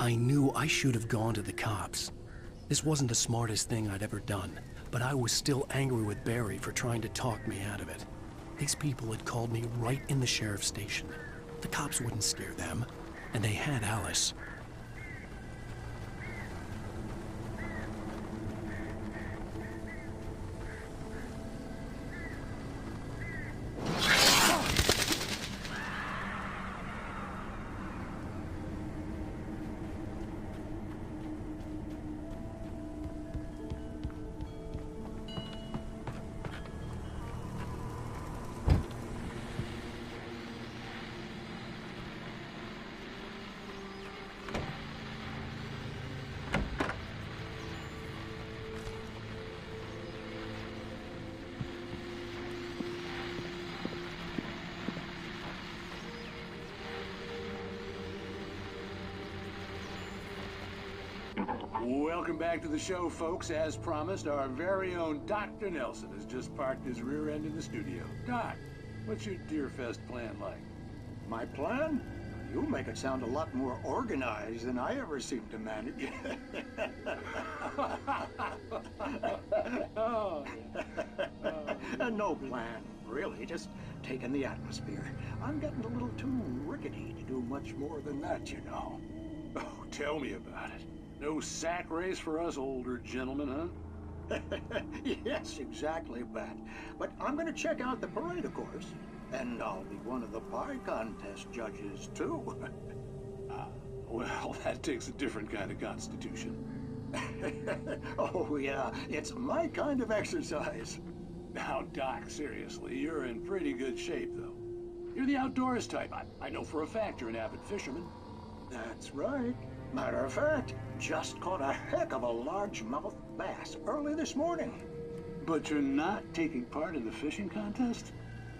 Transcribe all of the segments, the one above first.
I knew I should have gone to the cops. This wasn't the smartest thing I'd ever done, but I was still angry with Barry for trying to talk me out of it. These people had called me right in the sheriff's station. The cops wouldn't scare them, and they had Alice. Welcome back to the show, folks. As promised, our very own Dr. Nelson has just parked his rear end in the studio. Doc, what's your Deerfest plan like? My plan? You make it sound a lot more organized than I ever seem to manage. No plan, really. Just taking the atmosphere. I'm getting a little too rickety to do much more than that, you know. Oh, tell me about it. No sack race for us older gentlemen, huh? Yes, exactly, Pat. But I'm gonna check out the parade, of course. And I'll be one of the pie contest judges, too. Well, that takes a different kind of constitution. Oh, yeah. It's my kind of exercise. Now, Doc, seriously, you're in pretty good shape, though. You're the outdoors type. I know for a fact you're an avid fisherman. That's right. Matter of fact, just caught a heck of a largemouth bass early this morning. But you're not taking part in the fishing contest?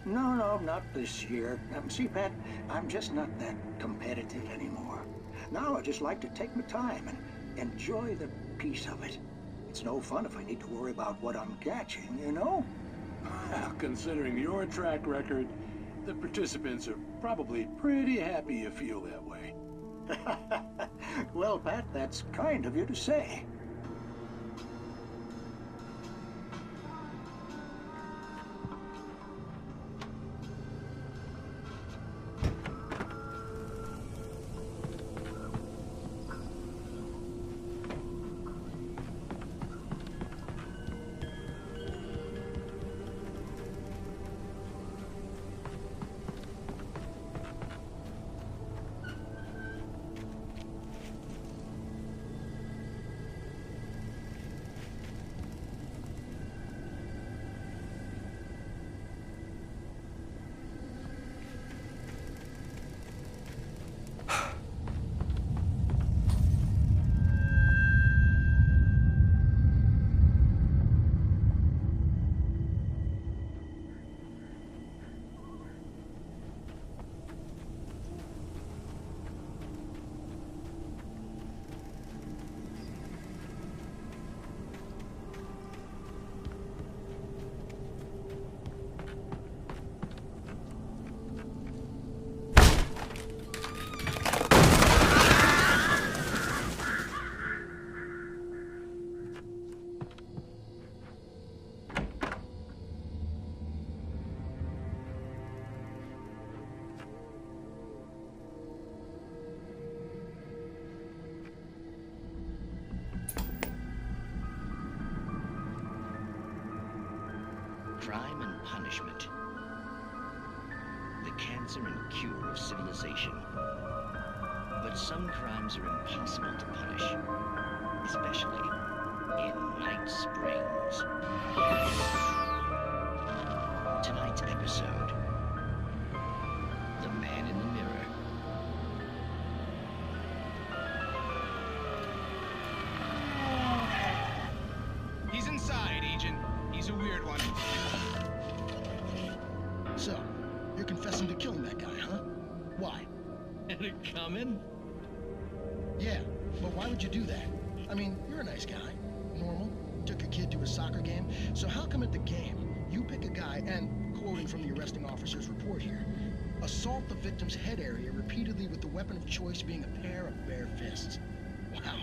No, not this year. See, Pat, I'm just not that competitive anymore. Now I just like to take my time and enjoy the peace of it. It's no fun if I need to worry about what I'm catching, you know? Well, considering your track record, the participants are probably pretty happy you feel that way. Well, Pat, that's kind of you to say. Crime and punishment. The cancer and cure of civilization. But some crimes are impossible to punish, especially in Night Springs. Tonight's episode, The Man in the Mirror. He's inside, Agent. He's a weird one. So, you're confessing to killing that guy, huh? Why? Had it coming? Yeah, but why would you do that? I mean, you're a nice guy. Normal. Took your kid to a soccer game. So how come at the game, you pick a guy and, quoting from the arresting officer's report here, assault the victim's head area repeatedly with the weapon of choice being a pair of bare fists? Wow,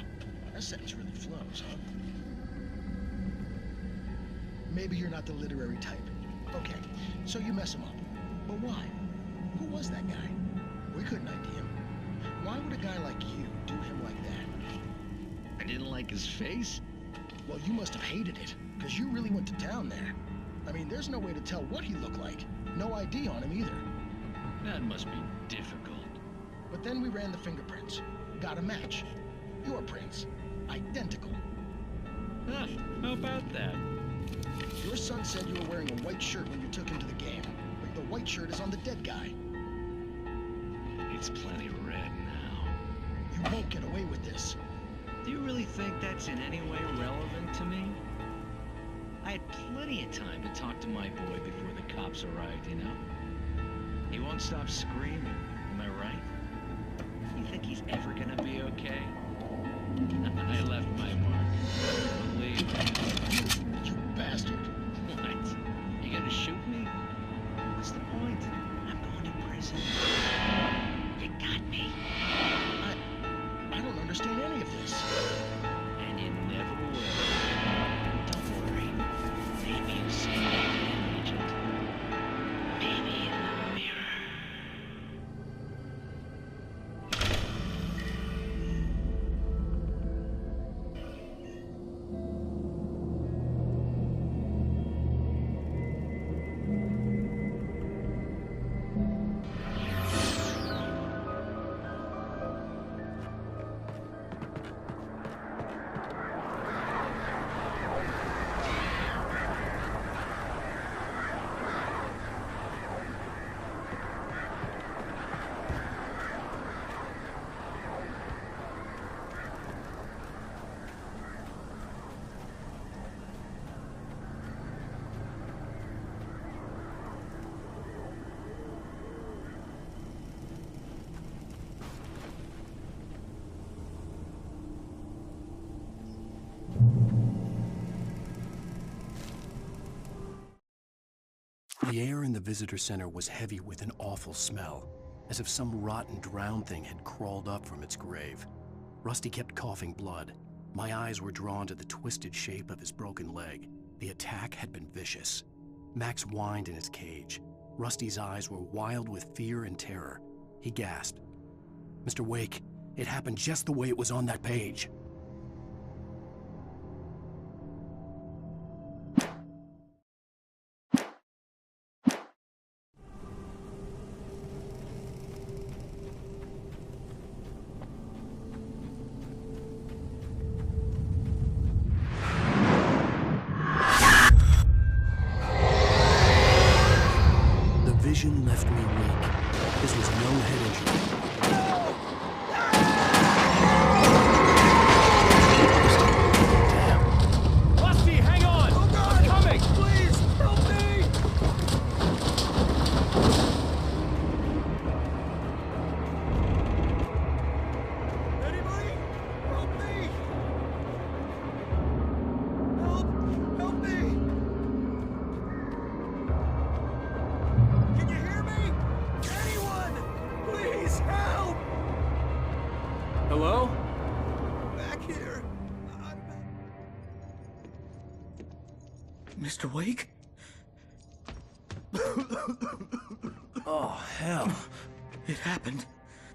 that sentence really flows, huh? Maybe you're not the literary type. Okay, so you mess him up. But why? Who was that guy? We couldn't ID him. Why would a guy like you do him like that? I didn't like his face. Well, you must have hated it, because you really went to town there. I mean, there's no way to tell what he looked like. No ID on him either. That must be difficult. But then we ran the fingerprints. Got a match. Your prints. Identical. Huh, how about that? Your son said you were wearing a white shirt when you took him to the game. But the white shirt is on the dead guy. It's plenty red now. You won't get away with this. Do you really think that's in any way relevant to me? I had plenty of time to talk to my boy before the cops arrived, you know? He won't stop screaming, am I right? You think he's ever gonna be okay? I left my mark. Believe me. You bastard. What? You gonna shoot me? What's the point? I'm going to prison. You got me. I don't understand any of this. And you never will. Don't worry. Maybe you'll see me again, Agent. Maybe in the mirror. The air in the visitor center was heavy with an awful smell, as if some rotten drowned thing had crawled up from its grave. Rusty kept coughing blood. My eyes were drawn to the twisted shape of his broken leg. The attack had been vicious. Max whined in his cage. Rusty's eyes were wild with fear and terror. He gasped. "Mr. Wake, it happened just the way it was on that page." Vision left me weak. This was no head injury. Damn. Rusty, hang on! Oh God! I'm coming! Please, help me! Anybody? Help me! Help me! Can you hear me? Anyone? Please help! Hello? Back here. Mr. Wake? Oh, hell. It happened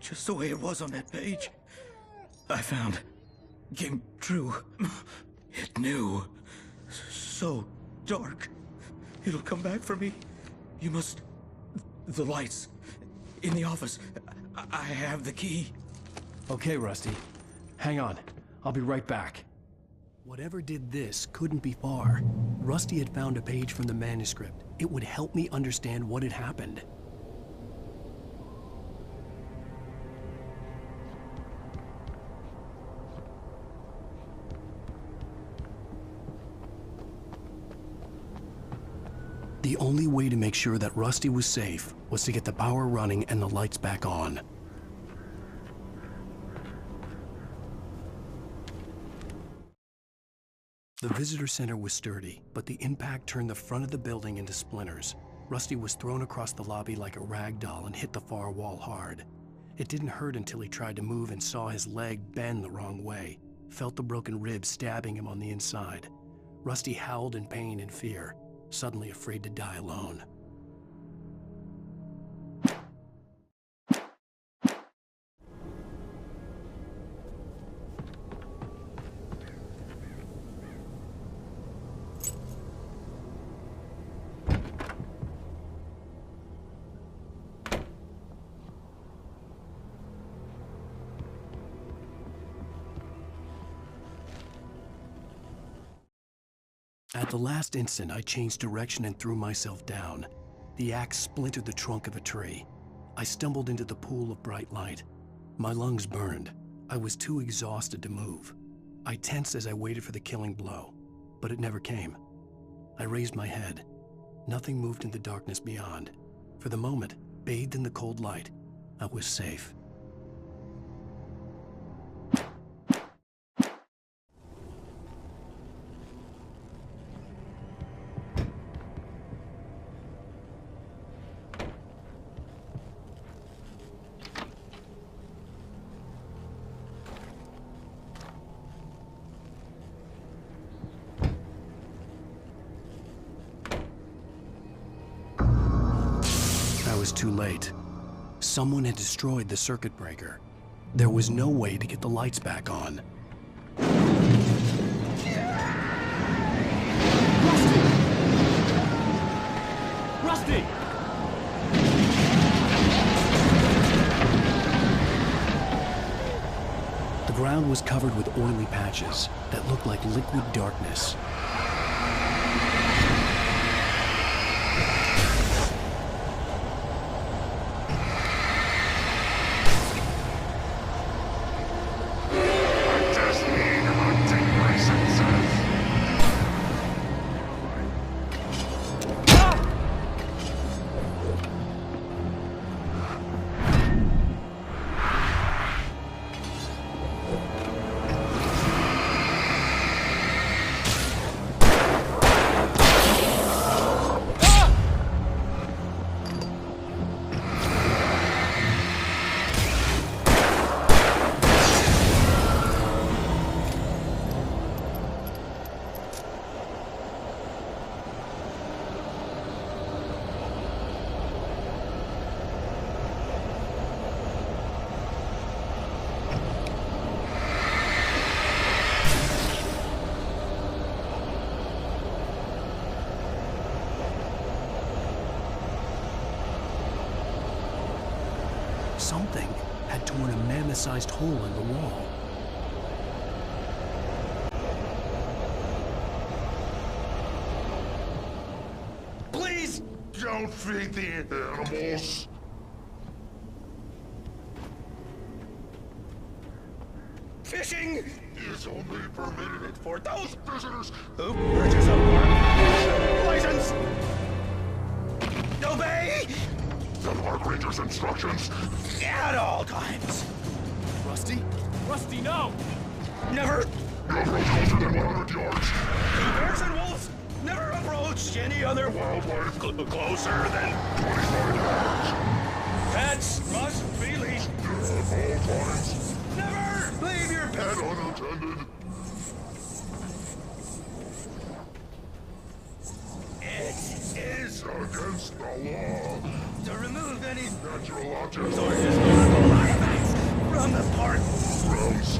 just the way it was on that page. I found. Came true. It knew. So dark. It'll come back for me. You must. The lights. In the office. I have the key. Okay, Rusty. Hang on. I'll be right back. Whatever did this couldn't be far. Rusty had found a page from the manuscript. It would help me understand what had happened. The only way to make sure that Rusty was safe was to get the power running and the lights back on. The visitor center was sturdy, but the impact turned the front of the building into splinters. Rusty was thrown across the lobby like a rag doll and hit the far wall hard. It didn't hurt until he tried to move and saw his leg bend the wrong way, felt the broken rib stabbing him on the inside. Rusty howled in pain and fear, suddenly afraid to die alone. At the last instant, I changed direction and threw myself down. The axe splintered the trunk of a tree. I stumbled into the pool of bright light. My lungs burned. I was too exhausted to move. I tensed as I waited for the killing blow, but it never came. I raised my head. Nothing moved in the darkness beyond. For the moment, bathed in the cold light, I was safe. I was too late. Someone had destroyed the circuit breaker. There was no way to get the lights back on. Rusty! The ground was covered with oily patches that looked like liquid darkness. Something had torn a mammoth-sized hole in the wall. Please don't feed the animals. Fishing is only permitted for those visitors who purchase a park license. Obey the park ranger's instructions at all times. Rusty? Rusty, no! Never approach closer than 100 yards. Bears and wolves never approach any other wildlife closer than 25 yards. Pets must be leashed at all times. Never leave your pet unattended. It is against the law to remove any natural objects or historical artifacts from the park grounds.